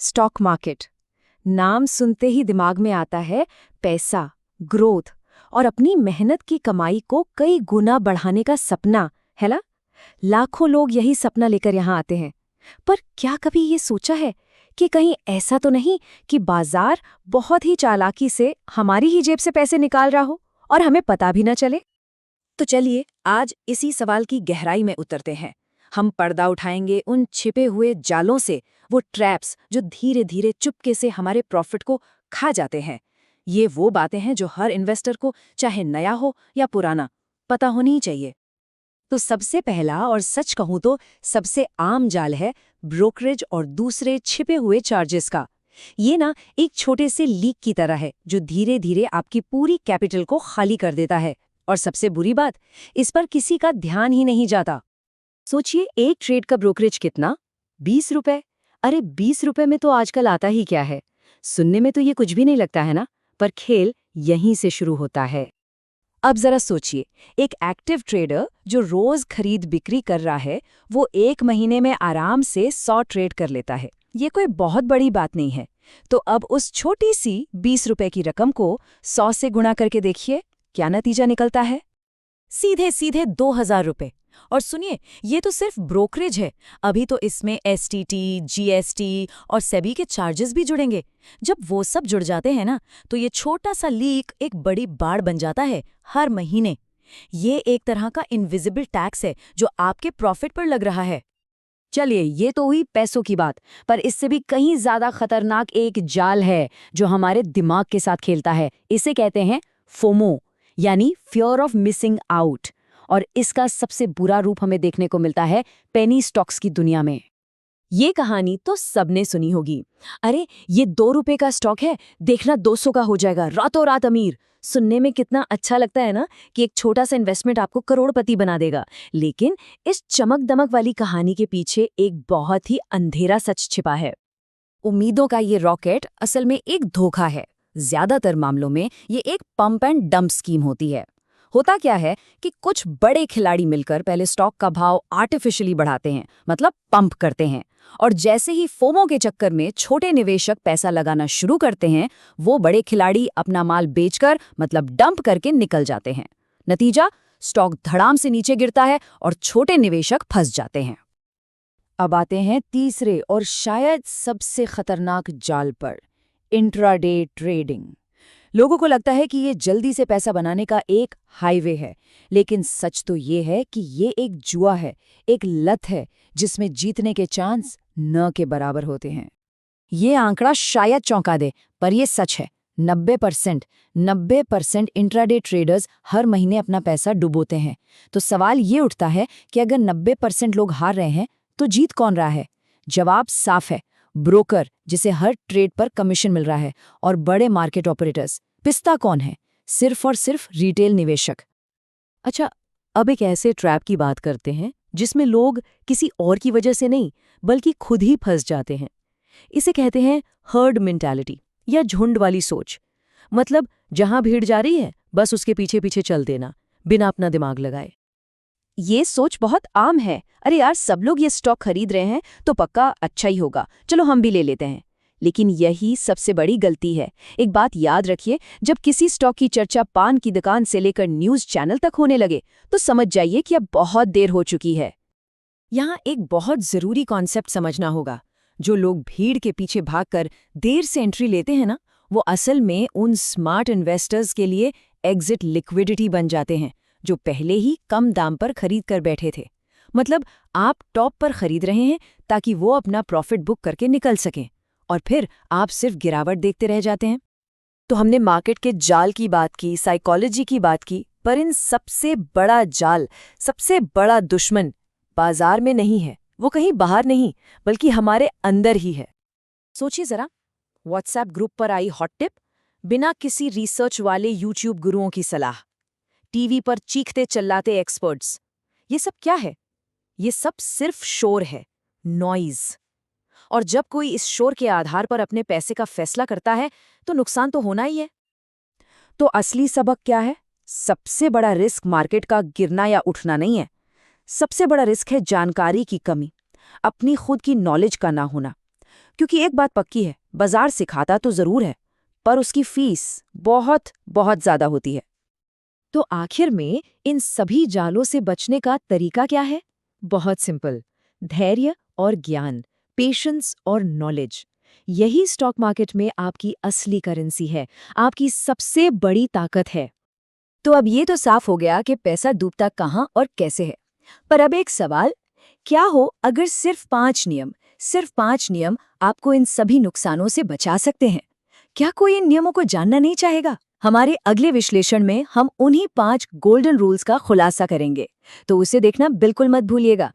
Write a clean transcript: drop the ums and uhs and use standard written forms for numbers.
Stock market. नाम सुनते ही दिमाग में आता है पैसा, ग्रोथ और अपनी मेहनत की कमाई को कई गुना बढ़ाने का सपना, है ना? लाखों लोग यही सपना लेकर यहाँ आते हैं। पर क्या कभी ये सोचा है कि कहीं ऐसा तो नहीं कि बाजार बहुत ही चालाकी से हमारी ही जेब से पैसे निकाल रहा हो और हमें पता भी न चले? तो चलिए आज इसी सवाल की गहराई में उतरते हैं। हम पर्दा उठाएंगे उन छिपे हुए जालों से, वो ट्रैप्स जो धीरे धीरे चुपके से हमारे प्रॉफिट को खा जाते हैं। ये वो बातें हैं जो हर इन्वेस्टर को, चाहे नया हो या पुराना, पता होनी ही चाहिए। तो सबसे पहला और सच कहूं तो सबसे आम जाल है ब्रोकरेज और दूसरे छिपे हुए चार्जेस का। ये ना एक छोटे से लीक की तरह है जो धीरे धीरे आपकी पूरी कैपिटल को खाली कर देता है। और सबसे बुरी बात, इस पर किसी का ध्यान ही नहीं जाता। सोचिए, एक ट्रेड का ब्रोकरेज कितना? 20 रुपए। अरे 20 रुपए में तो आजकल आता ही क्या है। सुनने में तो ये कुछ भी नहीं लगता है ना, पर खेल यहीं से शुरू होता है। अब जरा सोचिए, एक एक्टिव ट्रेडर जो रोज खरीद बिक्री कर रहा है, वो एक महीने में आराम से 100 ट्रेड कर लेता है। ये कोई बहुत बड़ी बात नहीं है। तो अब उस छोटी सी 20 रुपए की रकम को 100 से गुणा करके देखिए, क्या नतीजा निकलता है? सीधे सीधे 2000 रुपए। और सुनिए, ये तो सिर्फ ब्रोकरेज है। अभी तो इसमें एसटीटी, जीएसटी और सेबी के चार्जेस भी जुड़ेंगे। जब वो सब जुड़ जाते हैं ना, तो ये छोटा सा लीक एक बड़ी बाढ़ बन जाता है हर महीने। ये एक तरह का इनविजिबल टैक्स है जो आपके प्रॉफिट पर लग रहा है। चलिए, ये तो हुई पैसों की बात, पर इससे भी कहीं ज्यादा खतरनाक एक जाल है जो हमारे दिमाग के साथ खेलता है। इसे कहते हैं फोमो, यानी फियर ऑफ मिसिंग आउट। और इसका सबसे बुरा रूप हमें देखने को मिलता है पेनी स्टॉक्स की दुनिया में। ये कहानी तो सबने सुनी होगी। अरे ये 2 रुपए का स्टॉक है, देखना 200 का हो जाएगा, रातों रात अमीर। सुनने में कितना अच्छा लगता है ना कि एक छोटा सा इन्वेस्टमेंट आपको करोड़पति बना देगा। लेकिन इस चमक दमक वाली कहानी के पीछे एक बहुत ही अंधेरा सच छिपा है। उम्मीदों का ये रॉकेट असल में एक धोखा है। ज्यादातर मामलों में ये एक पंप एंड डंप स्कीम होती है। होता क्या है कि कुछ बड़े खिलाड़ी मिलकर पहले स्टॉक का भाव आर्टिफिशियली बढ़ाते हैं, मतलब पंप करते हैं। और जैसे ही फोमो के चक्कर में छोटे निवेशक पैसा लगाना शुरू करते हैं, वो बड़े खिलाड़ी अपना माल बेचकर, मतलब डंप करके निकल जाते हैं। नतीजा, स्टॉक धड़ाम से नीचे गिरता है और छोटे निवेशक फंस जाते हैं। अब आते हैं तीसरे और शायद सबसे खतरनाक जाल पर, इंट्राडे ट्रेडिंग। लोगों को लगता है कि ये जल्दी से पैसा बनाने का एक हाईवे है, लेकिन सच तो ये है कि ये एक जुआ है, एक लत है जिसमें जीतने के चांस न के बराबर होते हैं। ये आंकड़ा शायद चौंका दे, पर ये सच है। 90% इंट्राडे ट्रेडर्स हर महीने अपना पैसा डुबोते हैं। तो सवाल ये उठता है कि अगर 90% लोग हार रहे हैं, तो जीत कौन रहा है? जवाब साफ है, ब्रोकर जिसे हर ट्रेड पर कमीशन मिल रहा है, और बड़े मार्केट ऑपरेटर्स। पिस्ता कौन है? सिर्फ और सिर्फ रिटेल निवेशक। अच्छा, अब एक ऐसे ट्रैप की बात करते हैं जिसमें लोग किसी और की वजह से नहीं, बल्कि खुद ही फंस जाते हैं। इसे कहते हैं हर्ड मेंटालिटी या झुंड वाली सोच। मतलब जहां भीड़ जा रही है, बस उसके पीछे पीछे चल देना, बिना अपना दिमाग लगाए। ये सोच बहुत आम है। अरे यार, सब लोग ये स्टॉक खरीद रहे हैं तो पक्का अच्छा ही होगा, चलो हम भी ले लेते हैं। लेकिन यही सबसे बड़ी गलती है। एक बात याद रखिए, जब किसी स्टॉक की चर्चा पान की दुकान से लेकर न्यूज़ चैनल तक होने लगे, तो समझ जाइए कि अब बहुत देर हो चुकी है। यहाँ एक बहुत ज़रूरी कॉन्सेप्ट समझना होगा। जो लोग भीड़ के पीछे भागकर देर से एंट्री लेते हैं ना, वो असल में उन स्मार्ट इन्वेस्टर्स के लिए एग्जिट लिक्विडिटी बन जाते हैं जो पहले ही कम दाम पर खरीद कर बैठे थे। मतलब आप टॉप पर खरीद रहे हैं ताकि वो अपना प्रॉफिट बुक करके निकल सकें, और फिर आप सिर्फ गिरावट देखते रह जाते हैं। तो हमने मार्केट के जाल की बात की, साइकोलॉजी की बात की, पर इन सबसे बड़ा जाल, सबसे बड़ा दुश्मन बाजार में नहीं है। वो कहीं बाहर नहीं, बल्कि हमारे अंदर ही है। सोचिए जरा, व्हाट्सएप ग्रुप पर आई हॉट टिप, बिना किसी रिसर्च वाले यूट्यूब गुरुओं की सलाह, टीवी पर चीखते चिल्लाते एक्सपर्ट्स। ये सब क्या है? ये सब सिर्फ शोर है, नॉइज। और जब कोई इस शोर के आधार पर अपने पैसे का फैसला करता है, तो नुकसान तो होना ही है। तो असली सबक क्या है? सबसे बड़ा रिस्क मार्केट का गिरना या उठना नहीं है। सबसे बड़ा रिस्क है जानकारी की कमी, अपनी खुद की नॉलेज का ना होना। क्योंकि एक बात पक्की है, बाजार सिखाता तो जरूर है, पर उसकी फीस बहुत बहुत ज्यादा होती है। तो आखिर में इन सभी जालों से बचने का तरीका क्या है? बहुत सिंपल, धैर्य और ज्ञान, पेशेंस और नॉलेज। यही स्टॉक मार्केट में आपकी असली करेंसी है, आपकी सबसे बड़ी ताकत है। तो अब ये तो साफ हो गया कि पैसा डूबता कहाँ और कैसे है। पर अब एक सवाल, क्या हो अगर सिर्फ 5 नियम आपको इन सभी नुकसानों से बचा सकते हैं? क्या कोई इन नियमों को जानना नहीं चाहेगा? हमारे अगले विश्लेषण में हम उन्हीं 5 गोल्डन रूल्स का खुलासा करेंगे, तो उसे देखना बिल्कुल मत भूलिएगा।